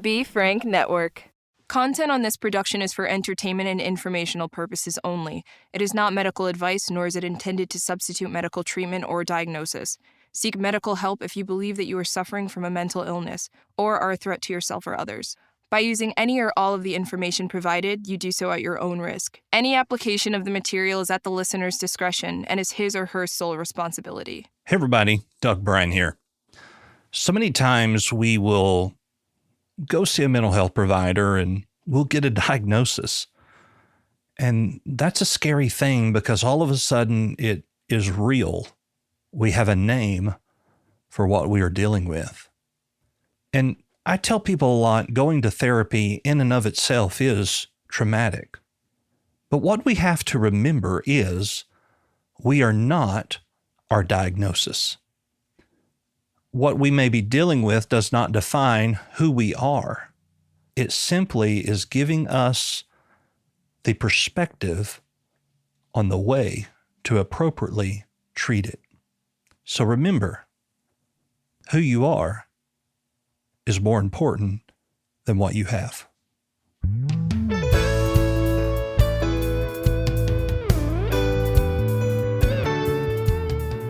Be Frank Network. Content on this production is for entertainment and informational purposes only. It is not medical advice, nor is it intended to substitute medical treatment or diagnosis. Seek medical help if you believe that you are suffering from a mental illness or are a threat to yourself or others. By using any or all of the information provided, you do so at your own risk. Any application of the material is at the listener's discretion and is his or her sole responsibility. Hey everybody, Doug Bryan here. So many times we will go see a mental health provider and we'll get a diagnosis. And that's a scary thing because all of a sudden it is real. We have a name for what we are dealing with. And I tell people a lot, going to therapy in and of itself is traumatic. But what we have to remember is we are not our diagnosis. What we may be dealing with does not define who we are. It simply is giving us the perspective on the way to appropriately treat it. So remember, who you are is more important than what you have.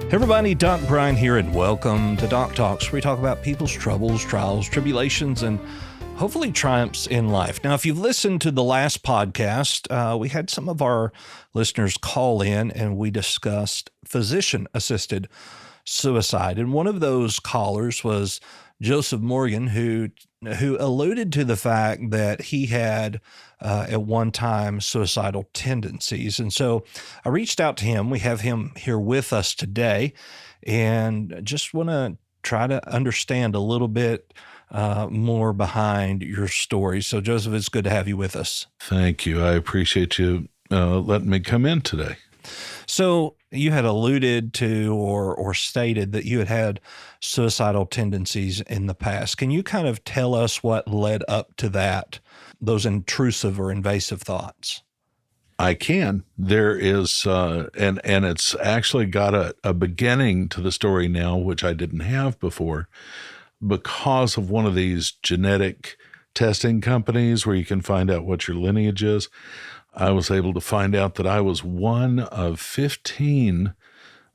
Hey everybody, Doc Bryan here, and welcome to Doc Talks, where we talk about people's troubles, trials, tribulations, and hopefully triumphs in life. Now, if you've listened to the last podcast, we had some of our listeners call in and we discussed physician-assisted suicide. And one of those callers was Joseph Morgan, who alluded to the fact that he had at one time suicidal tendencies. And so I reached out to him. We have him here with us today and just want to try to understand a little bit more behind your story. So Joseph, it's good to have you with us. Thank you. I appreciate you letting me come in today. So you had alluded to or stated that you had suicidal tendencies in the past. Can you kind of tell us what led up to that, those intrusive or invasive thoughts? I can. There is, and it's actually got a beginning to the story now, which I didn't have before, because of one of these genetic testing companies where you can find out what your lineage is. I was able to find out that I was one of 15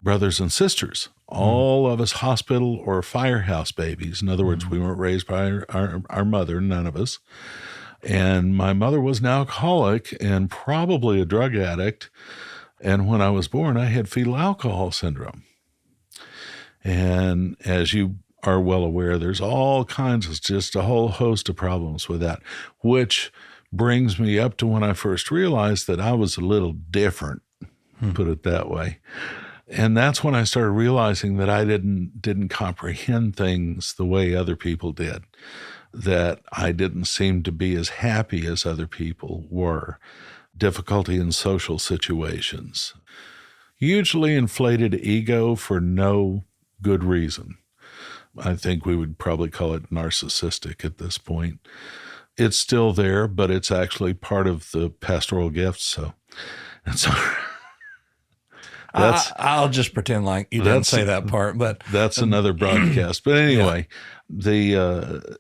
brothers and sisters, all of us hospital or firehouse babies. In other words, we weren't raised by our mother, none of us. And my mother was an alcoholic and probably a drug addict. And when I was born, I had fetal alcohol syndrome. And as you are well aware, there's all kinds of, just a whole host of problems with that, which brings me up to when I first realized that I was a little different, put it that way. And that's when I started realizing that I didn't comprehend things the way other people did, that I didn't seem to be as happy as other people were, difficulty in social situations, hugely inflated ego for no good reason. I think we would probably call it narcissistic at this point. It's still there, but it's actually part of the pastoral gifts. So that's I'll just pretend like you didn't say that part, but that's another broadcast. But anyway, the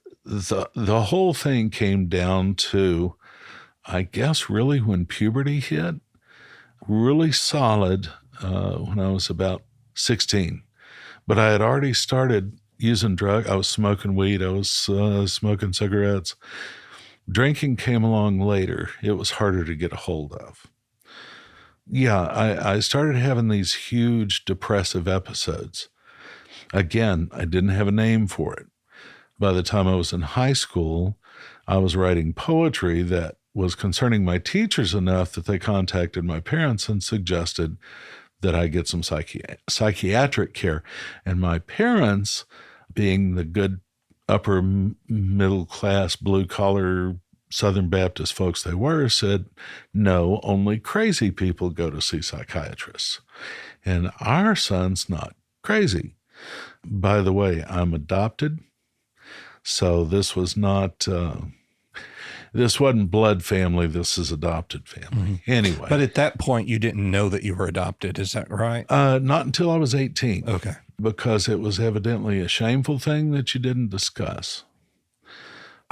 whole thing came down to, I guess, really when puberty hit, really solid when I was about 16. But I had already started using drugs. I was smoking weed. I was smoking cigarettes. Drinking came along later. It was harder to get a hold of. Yeah, I started having these huge depressive episodes. Again, I didn't have a name for it. By the time I was in high school, I was writing poetry that was concerning my teachers enough that they contacted my parents and suggested that I get some psychiatric care. And my parents, being the good upper middle class, blue collar Southern Baptist folks they were, said, no, only crazy people go to see psychiatrists. And our son's not crazy. By the way, I'm adopted. So this was not, this wasn't blood family. This is adopted family. Mm-hmm. Anyway. But at that point, you didn't know that you were adopted. Is that right? Not until I was 18. Okay. Because it was evidently a shameful thing that you didn't discuss.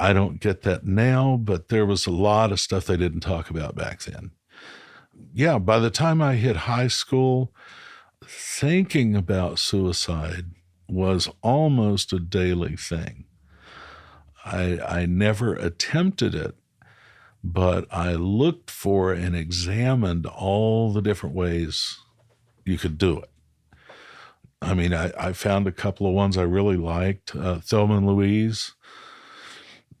I don't get that now, but there was a lot of stuff they didn't talk about back then. Yeah, by the time I hit high school, thinking about suicide was almost a daily thing. I never attempted it, but I looked for and examined all the different ways you could do it. I mean, I found a couple of ones I really liked. Thelma and Louise,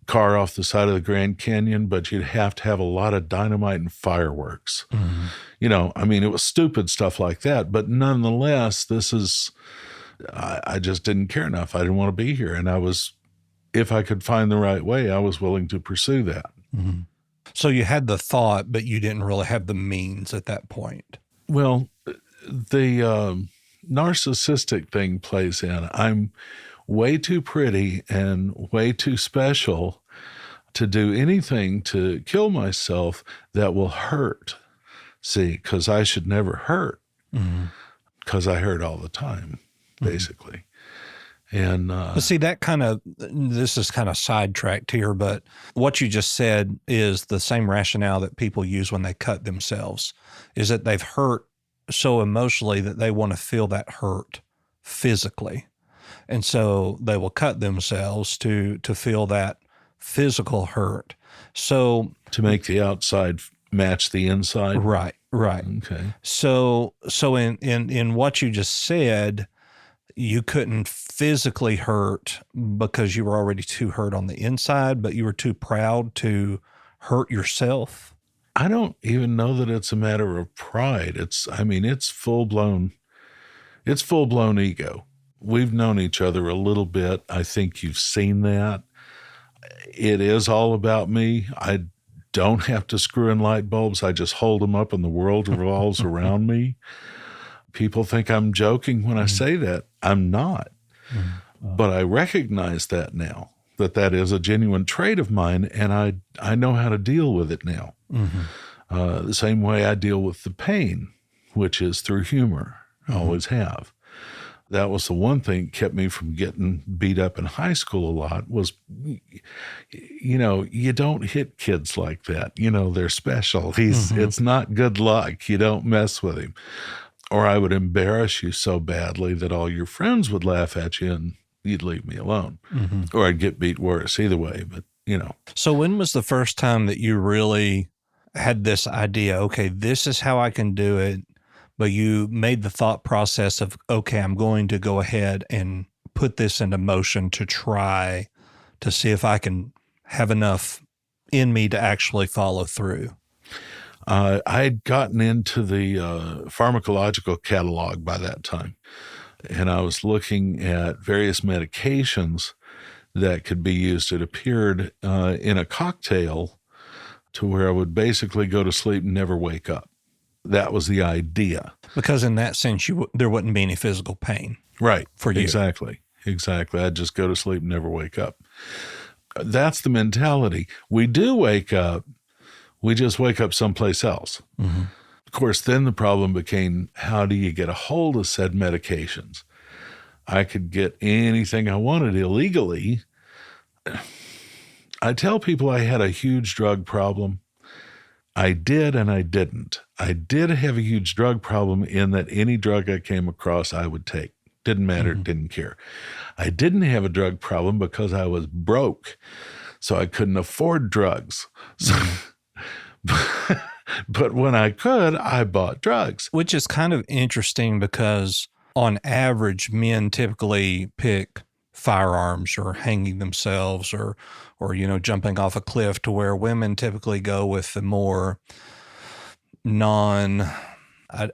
car off the side of the Grand Canyon, but you'd have to have a lot of dynamite and fireworks. Mm-hmm. You know, I mean, it was stupid stuff like that, but nonetheless, I just didn't care enough. I didn't want to be here. And if I could find the right way, I was willing to pursue that. Mm-hmm. So you had the thought, but you didn't really have the means at that point. Well, the narcissistic thing plays in. I'm way too pretty and way too special to do anything to kill myself that will hurt. See, because I should never hurt, because I hurt all the time, basically. Mm-hmm. And but see, this is kind of sidetracked here, but what you just said is the same rationale that people use when they cut themselves, is that they've hurt so emotionally that they want to feel that hurt physically. And so they will cut themselves to feel that physical hurt. So to make the outside match the inside. Right. Okay. So in what you just said, you couldn't physically hurt because you were already too hurt on the inside, but you were too proud to hurt yourself. I don't even know that it's a matter of pride. It's full-blown ego. We've known each other a little bit. I think you've seen that. It is all about me. I don't have to screw in light bulbs. I just hold them up and the world revolves around me. People think I'm joking when I say that. I'm not. But I recognize that now, that is a genuine trait of mine, and I know how to deal with it now. The same way I deal with the pain, which is through humor. I always have. That was the one thing that kept me from getting beat up in high school a lot was, you don't hit kids like that. They're special. It's not good luck. You don't mess with him. Or I would embarrass you so badly that all your friends would laugh at you and you'd leave me alone. Or I'd get beat worse either way, but So when was the first time that you really had this idea, okay, this is how I can do it, but you made the thought process of, okay, I'm going to go ahead and put this into motion to try to see if I can have enough in me to actually follow through? I had gotten into the pharmacological catalog by that time, and I was looking at various medications that could be used. It appeared in a cocktail to where I would basically go to sleep and never wake up. That was the idea. Because in that sense, there wouldn't be any physical pain. Right. For you. Exactly. I'd just go to sleep and never wake up. That's the mentality. We do wake up. We just wake up someplace else. Of course, then the problem became, how do you get a hold of said medications? I could get anything I wanted illegally. I tell people I had a huge drug problem. I did and I didn't. I did have a huge drug problem in that any drug I came across I would take. Didn't matter, didn't care. I didn't have a drug problem because I was broke, so I couldn't afford drugs. So, but when I could, I bought drugs. Which is kind of interesting because on average, men typically pick firearms or hanging themselves or jumping off a cliff, to where women typically go with the more I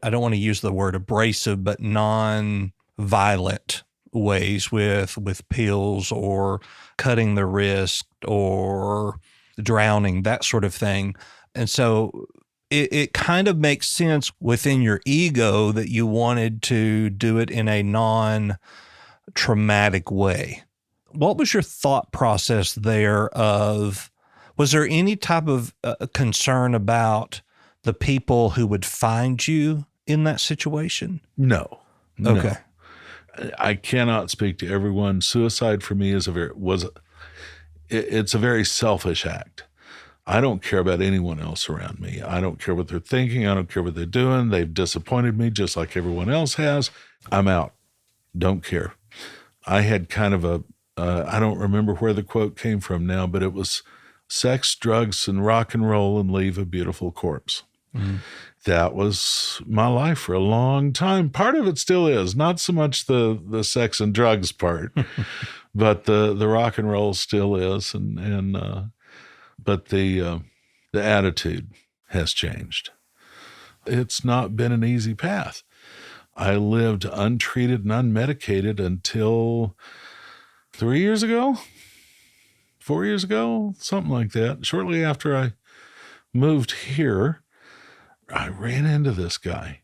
don't want to use the word abrasive, but non-violent ways with pills or cutting the wrist or drowning, that sort of thing. And so it kind of makes sense within your ego that you wanted to do it in a non-traumatic way. What was your thought process there was there any type of concern about the people who would find you in that situation? No. Okay. I cannot speak to everyone. Suicide for me it's a very selfish act. I don't care about anyone else around me. I don't care what they're thinking. I don't care what they're doing. They've disappointed me just like everyone else has. I'm out. Don't care. I had kind of I don't remember where the quote came from now, but it was sex, drugs, and rock and roll, and leave a beautiful corpse. Mm-hmm. That was my life for a long time. Part of it still is, not so much the sex and drugs part, but the rock and roll still is, but the attitude has changed. It's not been an easy path. I lived untreated and unmedicated until 3 years ago, 4 years ago, something like that. Shortly after I moved here, I ran into this guy,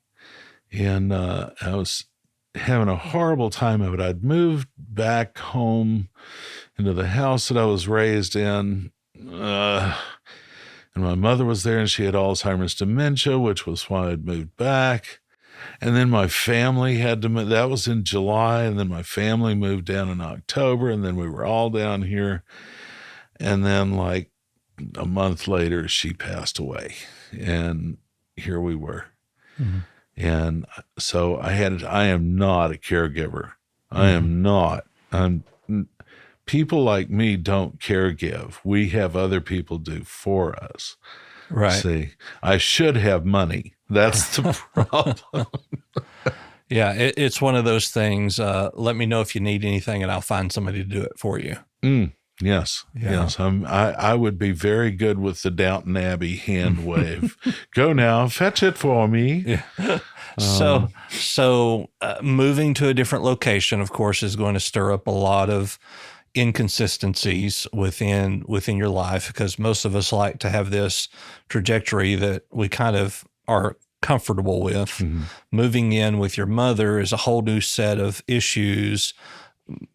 and I was having a horrible time of it. I'd moved back home into the house that I was raised in, and my mother was there, and she had Alzheimer's dementia, which was why I'd moved back. And then my family had to move. That was in July, and then my family moved down in October, and then we were all down here. And then like a month later, she passed away, and here we were. Mm-hmm. And so I am not a caregiver. Mm-hmm. I am not. People like me don't caregive. We have other people do for us. Right. See, I should have money. That's the problem. Yeah, it's one of those things. Let me know if you need anything, and I'll find somebody to do it for you. Yes, yes. I would be very good with the Downton Abbey hand wave. Go now, fetch it for me. Yeah. So moving to a different location, of course, is going to stir up a lot of inconsistencies within your life, because most of us like to have this trajectory that we kind of are comfortable with. Mm-hmm. Moving in with your mother is a whole new set of issues.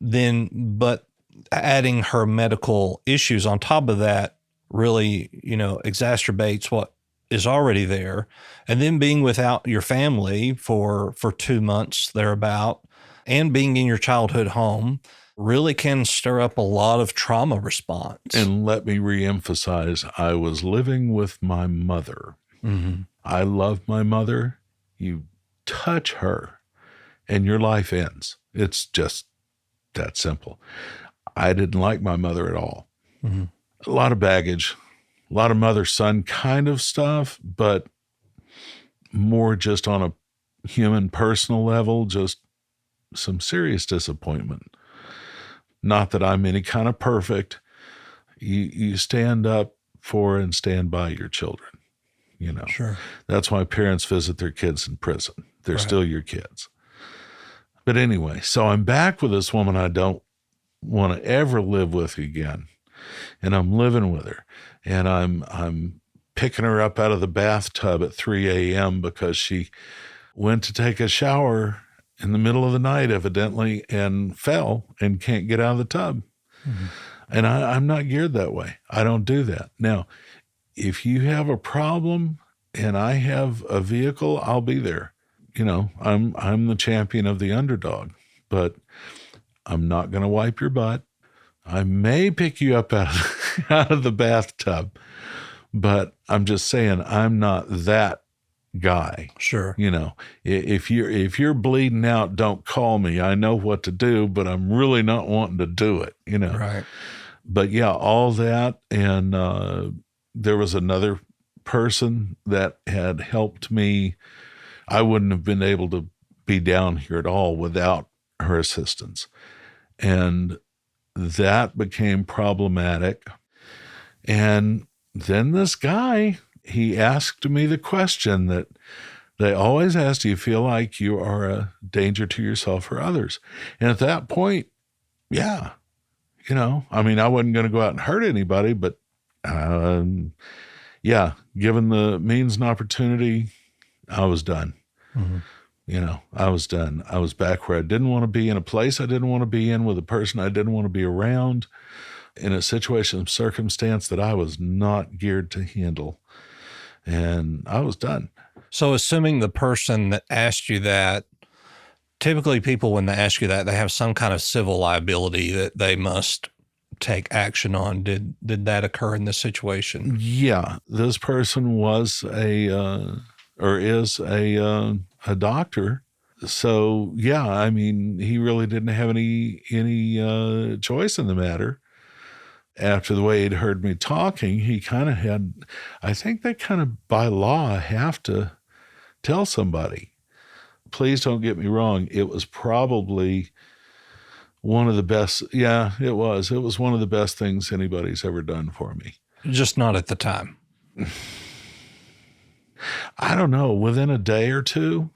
But adding her medical issues on top of that really, exacerbates what is already there. And then being without your family for 2 months thereabout, and being in your childhood home really can stir up a lot of trauma response. And let me reemphasize, I was living with my mother. Mm-hmm. I love my mother. You touch her and your life ends. It's just that simple. I didn't like my mother at all. Mm-hmm. A lot of baggage, a lot of mother-son kind of stuff, but more just on a human personal level, just some serious disappointment. Not that I'm any kind of perfect. You stand up for and stand by your children. Sure. That's why parents visit their kids in prison. They're right. Still your kids. But anyway, so I'm back with this woman I don't want to ever live with again. And I'm living with her. And I'm picking her up out of the bathtub at 3 a.m. because she went to take a shower in the middle of the night, evidently, and fell and can't get out of the tub. Mm-hmm. And I'm not geared that way. I don't do that. Now, if you have a problem and I have a vehicle, I'll be there. I'm the champion of the underdog, but I'm not going to wipe your butt. I may pick you up out of the bathtub, but I'm just saying I'm not that guy. Sure. If you're bleeding out, don't call me. I know what to do, but I'm really not wanting to do it, Right. But yeah, all that. And there was another person that had helped me. I wouldn't have been able to be down here at all without her assistance. And that became problematic. And then this guy, he asked me the question that they always ask, do you feel like you are a danger to yourself or others? And at that point, yeah, I wasn't going to go out and hurt anybody, but yeah, given the means and opportunity, I was done. Mm-hmm. I was done. I was back where I didn't want to be, in a place I didn't want to be in, with a person I didn't want to be around, in a situation, circumstance that I was not geared to handle. And I was done. So assuming the person that asked you that, typically people, when they ask you that, they have some kind of civil liability that they must take action on? Did that occur in this situation? Yeah, this person was or is a doctor. So yeah, I mean, he really didn't have any choice in the matter. After the way he'd heard me talking, he kind of had, I think they kind of by law have to tell somebody. Please don't get me wrong. It was probably one of the best. Yeah, it was. It was one of the best things anybody's ever done for me. Just not at the time. I don't know. Within a day or two,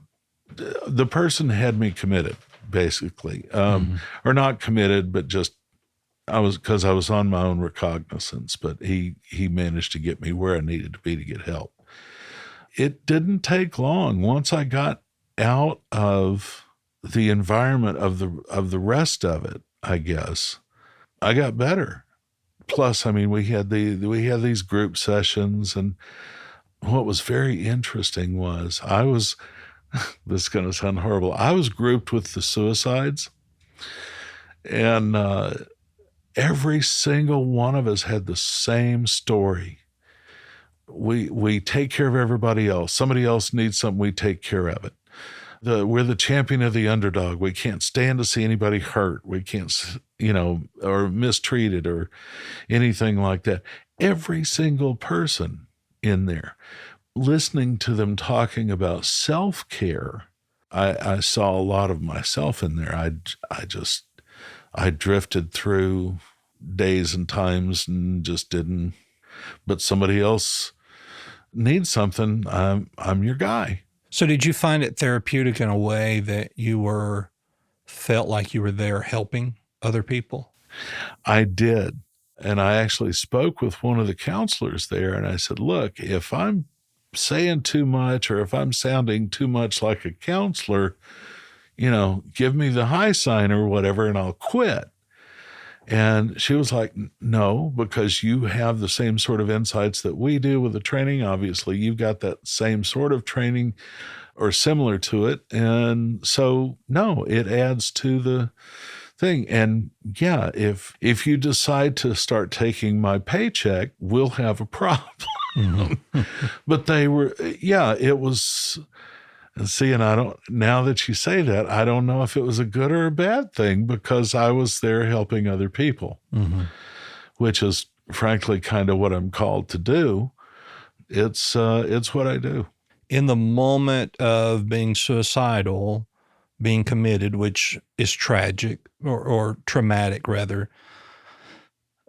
the person had me committed, basically, or not committed, but just because I was on my own recognizance. But he managed to get me where I needed to be to get help. It didn't take long. Once I got out of the environment of the rest of it, I guess I got better. Plus, I mean, we had these group sessions, and what was very interesting was this is going to sound horrible. I was grouped with the suicides, and every single one of us had the same story. We take care of everybody else. Somebody else needs something, we take care of it. We're the champion of the underdog. We can't stand to see anybody hurt. We can't, or mistreated or anything like that. Every single person in there, listening to them talking about self-care, I saw a lot of myself in there. I drifted through days and times and just didn't, but somebody else needs something. I'm your guy. So did you find it therapeutic in a way that you felt like you were there helping other people? I did. And I actually spoke with one of the counselors there, and I said, look, if I'm saying too much or if I'm sounding too much like a counselor, give me the high sign or whatever, and I'll quit. And she was like, no, because you have the same sort of insights that we do with the training. Obviously, you've got that same sort of training or similar to it. And so, no, it adds to the thing. And yeah, if you decide to start taking my paycheck, we'll have a problem. Mm-hmm. But it was... And see, and now that you say that, I don't know if it was a good or a bad thing, because I was there helping other people, which is frankly kind of what I'm called to do. It's what I do. In the moment of being suicidal, being committed, which is tragic or traumatic rather,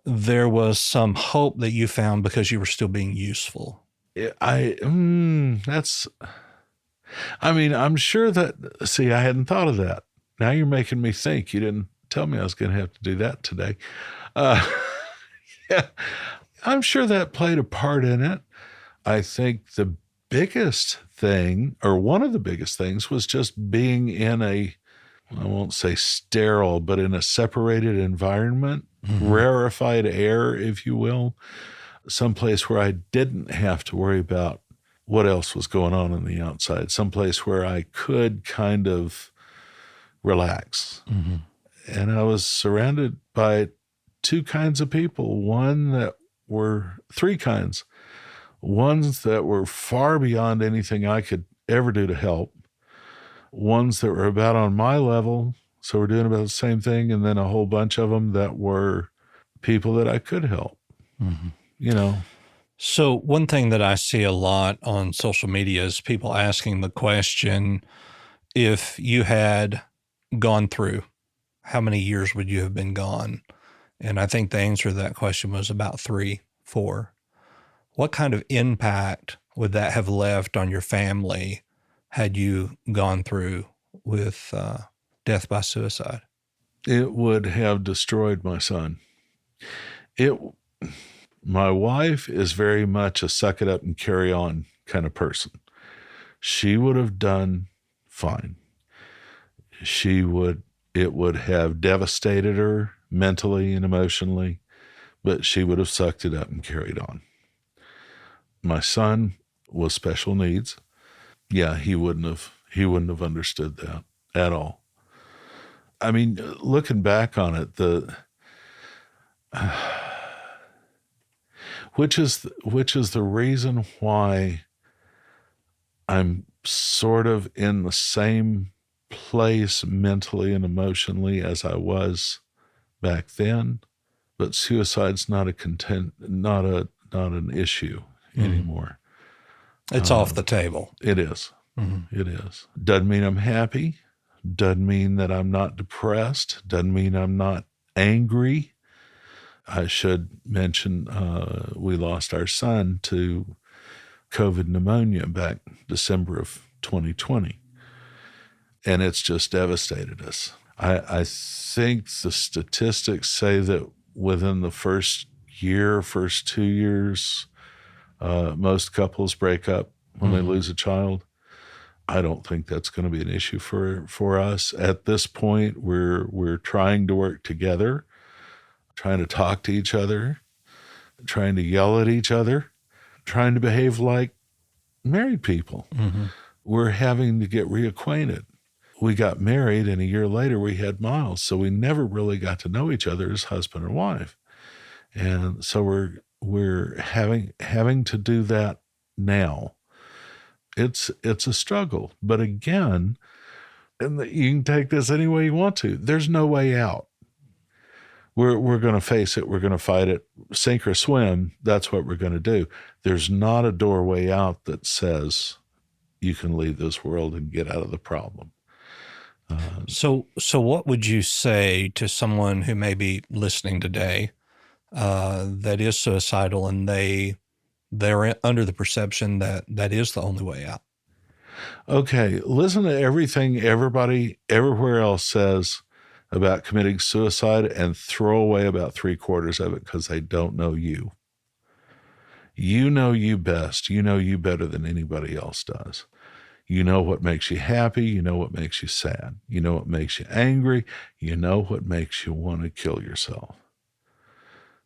there was some hope that you found because you were still being useful. I'm sure that, see, I hadn't thought of that. Now you're making me think. You didn't tell me I was going to have to do that today. Yeah, I'm sure that played a part in it. I think the biggest thing, or one of the biggest things, was just being in I won't say sterile, but in a separated environment, rarefied air, if you will, someplace where I didn't have to worry about what else was going on the outside, someplace where I could kind of relax. Mm-hmm. And I was surrounded by three kinds of people. Ones that were far beyond anything I could ever do to help. Ones that were about on my level, so we're doing about the same thing. And then a whole bunch of them that were people that I could help, So one thing that I see a lot on social media is people asking the question, if you had gone through, how many years would you have been gone? And I think the answer to that question was about 3, 4. What kind of impact would that have left on your family had you gone through with death by suicide? It would have destroyed my son. My wife is very much a suck it up and carry on kind of person. She would have done fine. It would have devastated her mentally and emotionally, but she would have sucked it up and carried on. My son was special needs. Yeah, he wouldn't have understood that at all. I mean, looking back on it, which is the reason why I'm sort of in the same place mentally and emotionally as I was back then, but suicide's not an issue anymore. It's off the table. It is. Mm-hmm. It is. Doesn't mean I'm happy. Doesn't mean that I'm not depressed. Doesn't mean I'm not angry. I should mention we lost our son to COVID pneumonia back December of 2020. And it's just devastated us. I think the statistics say that within the first 2 years, most couples break up when they lose a child. I don't think that's going to be an issue for us. At this point, we're trying to work together, trying to talk to each other, trying to yell at each other, trying to behave like married people. Mm-hmm. We're having to get reacquainted. We got married, and a year later we had Miles, so we never really got to know each other as husband and wife. And so we're having to do that now. It's a struggle, but again, and you can take this any way you want to. There's no way out. We're going to face it. We're going to fight it, sink or swim. That's what we're going to do. There's not a doorway out that says you can leave this world and get out of the problem. So what would you say to someone who may be listening today that is suicidal and they're under the perception that is the only way out? Okay, listen to everything everybody everywhere else says about committing suicide and throw away about 3/4 of it because they don't know you. You know you best. You know you better than anybody else does. You know what makes you happy. You know what makes you sad. You know what makes you angry. You know what makes you want to kill yourself.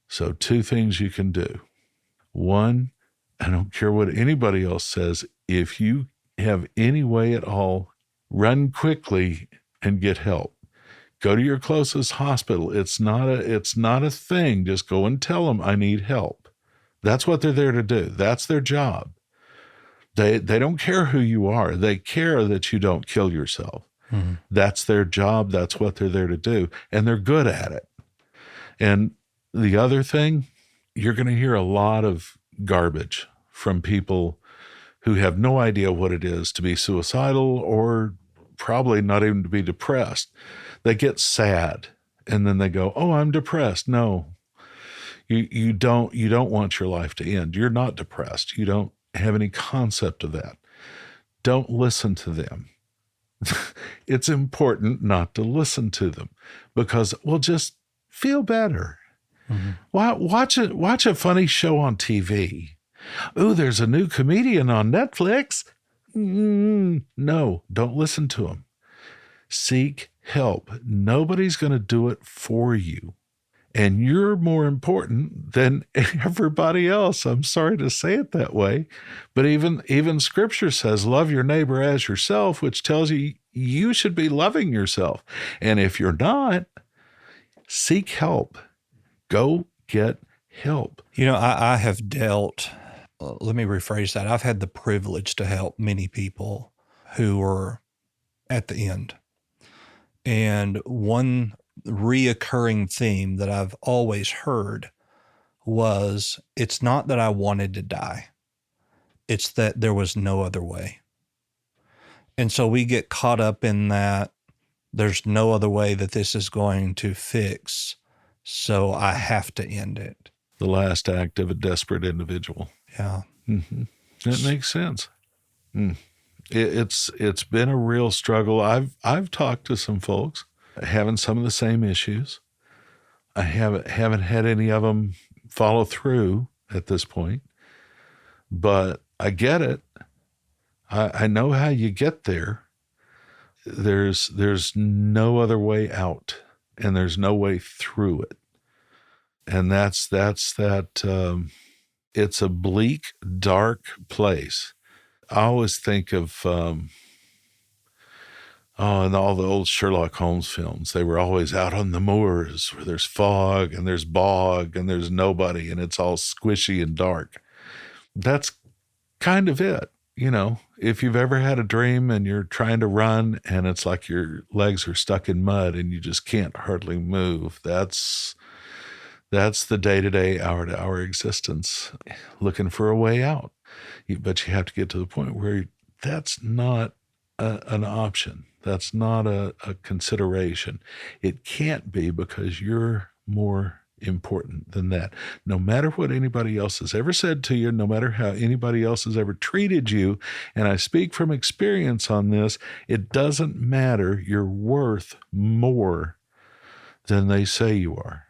So 2 things you can do. 1, I don't care what anybody else says. If you have any way at all, run quickly and get help. Go to your closest hospital. It's not a thing. Just go and tell them I need help. That's what they're there to do. That's their job. They don't care who you are. They care that you don't kill yourself. Mm-hmm. That's their job. That's what they're there to do. And they're good at it. And the other thing, you're going to hear a lot of garbage from people who have no idea what it is to be suicidal or probably not even to be depressed. They get sad and then they go, "Oh, I'm depressed." No, you don't want your life to end. You're not depressed. You don't have any concept of that. Don't listen to them. It's important not to listen to them because we'll just feel better. Mm-hmm. Watch a funny show on TV. Oh, there's a new comedian on Netflix. No, don't listen to him. Seek help. Nobody's going to do it for you. And you're more important than everybody else. I'm sorry to say it that way. But even Scripture says, love your neighbor as yourself, which tells you you should be loving yourself. And if you're not, seek help. Go get help. I have dealt, let me rephrase that. I've had the privilege to help many people who are at the end. And one reoccurring theme that I've always heard was, it's not that I wanted to die. It's that there was no other way. And so we get caught up in that there's no other way that this is going to fix, so I have to end it. The last act of a desperate individual. Yeah. Mm-hmm. That makes sense. It's been a real struggle. I've talked to some folks having some of the same issues. I haven't had any of them follow through at this point, but I get it. I know how you get there. There's no other way out, and there's no way through it. And that's that. It's a bleak, dark place. I always think of Oh, and all the old Sherlock Holmes films, they were always out on the moors where there's fog and there's bog and there's nobody and it's all squishy and dark. That's kind of it. If you've ever had a dream and you're trying to run and it's like your legs are stuck in mud and you just can't hardly move, that's the day-to-day, hour-to-hour existence, looking for a way out. But you have to get to the point where that's not an option. That's not a consideration. It can't be, because you're more important than that. No matter what anybody else has ever said to you, no matter how anybody else has ever treated you, and I speak from experience on this, it doesn't matter. You're worth more than they say you are.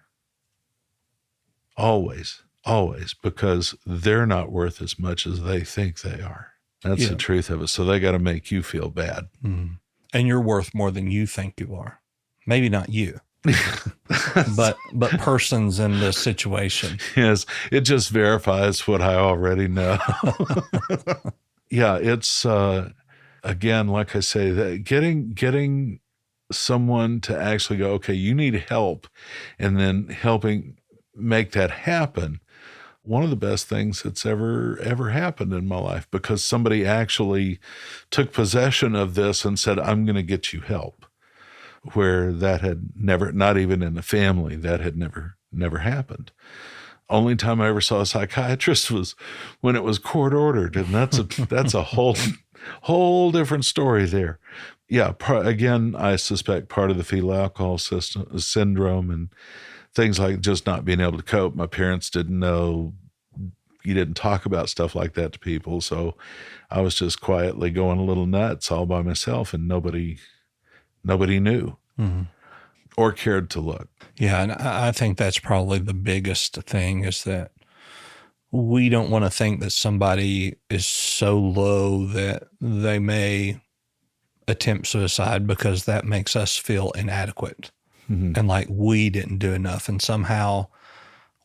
Always, because they're not worth as much as they think they are. That's the truth of it. So they got to make you feel bad. Mm. And you're worth more than you think you are. Maybe not you, but persons in this situation. Yes, it just verifies what I already know. Yeah, it's, again, like I say, that getting someone to actually go, okay, you need help, and then helping make that happen. One of the best things that's ever happened in my life, because somebody actually took possession of this and said, I'm going to get you help, where that had never, not even in the family, that had never happened. Only time I ever saw a psychiatrist was when it was court ordered. And that's a whole different story there. Yeah. Again, I suspect part of the fetal alcohol syndrome and things like just not being able to cope. My parents didn't know. You didn't talk about stuff like that to people. So I was just quietly going a little nuts all by myself, and nobody knew or cared to look. Yeah. And I think that's probably the biggest thing, is that we don't want to think that somebody is so low that they may attempt suicide, because that makes us feel inadequate. And like we didn't do enough, and somehow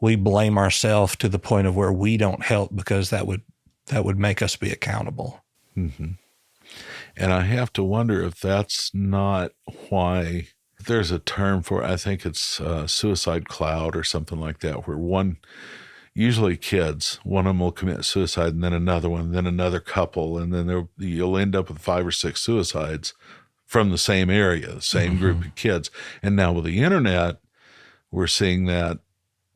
we blame ourselves to the point of where we don't help, because that would make us be accountable. Mm-hmm. And I have to wonder if that's not why there's a term for it. I think it's suicide cloud or something like that, where usually kids, one of them will commit suicide, and then another one, then another couple, and then you'll end up with 5 or 6 suicides from the same area, the same group of kids. And now with the internet, we're seeing that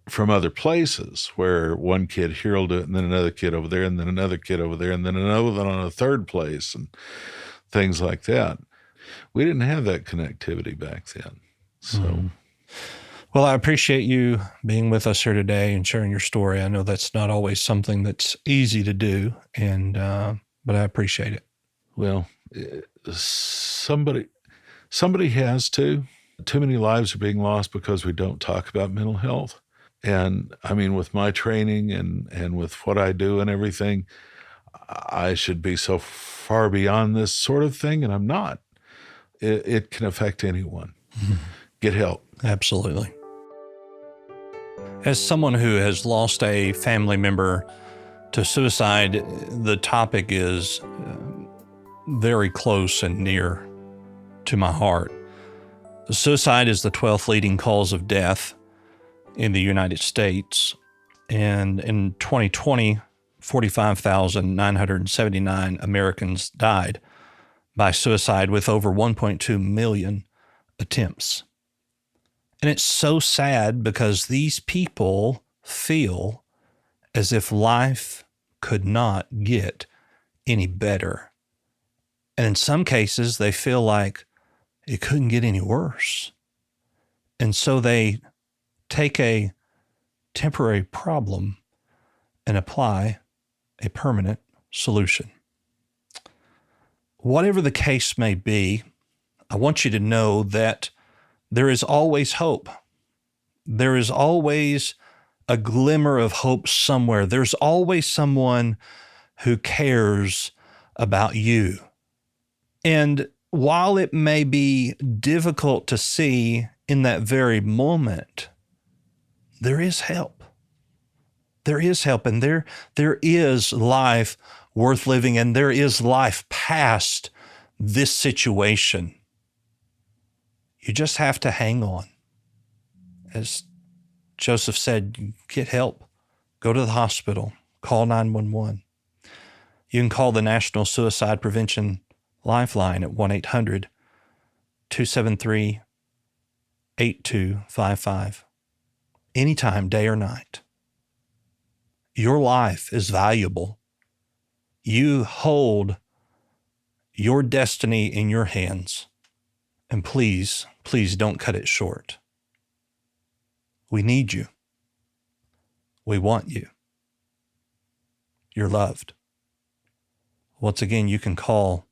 from other places, where one kid here will do it, and then another kid over there, and then another kid over there, and then another one on a third place, and things like that. We didn't have that connectivity back then. So, Well, I appreciate you being with us here today and sharing your story. I know that's not always something that's easy to do, but I appreciate it. Well, somebody has to. Too many lives are being lost because we don't talk about mental health. And I mean, with my training and with what I do and everything, I should be so far beyond this sort of thing, and I'm not. It can affect anyone. Get help. Absolutely. As someone who has lost a family member to suicide, the topic is very close and near to my heart. Suicide is the 12th leading cause of death in the United States. And in 2020, 45,979 Americans died by suicide, with over 1.2 million attempts. And it's so sad, because these people feel as if life could not get any better. And in some cases, they feel like it couldn't get any worse. And so they take a temporary problem and apply a permanent solution. Whatever the case may be, I want you to know that there is always hope. There is always a glimmer of hope somewhere. There's always someone who cares about you. And while it may be difficult to see in that very moment, there is help. There is help, and there is life worth living, and there is life past this situation. You just have to hang on. As Joseph said, get help. Go to the hospital. Call 911. You can call the National Suicide Prevention Lifeline at 1-800-273-8255. Anytime, day or night. Your life is valuable. You hold your destiny in your hands. And please, please don't cut it short. We need you. We want you. You're loved. Once again, you can call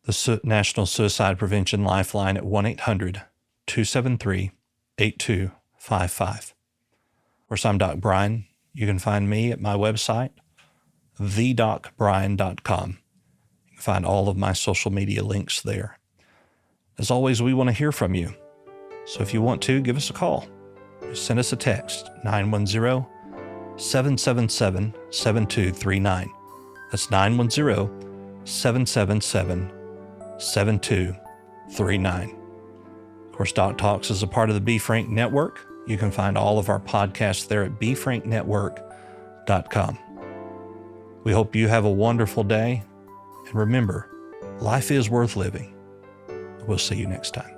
the National Suicide Prevention Lifeline at 1-800-273-8255. Of course, I'm Doc Brian. You can find me at my website, thedocbrian.com. You can find all of my social media links there. As always, we want to hear from you. So if you want to, give us a call. Just send us a text, 910-777-7239. That's 910-777-7239. Of course, Doc Talks is a part of the Be Frank Network. You can find all of our podcasts there at befranknetwork.com. We hope you have a wonderful day. And remember, life is worth living. We'll see you next time.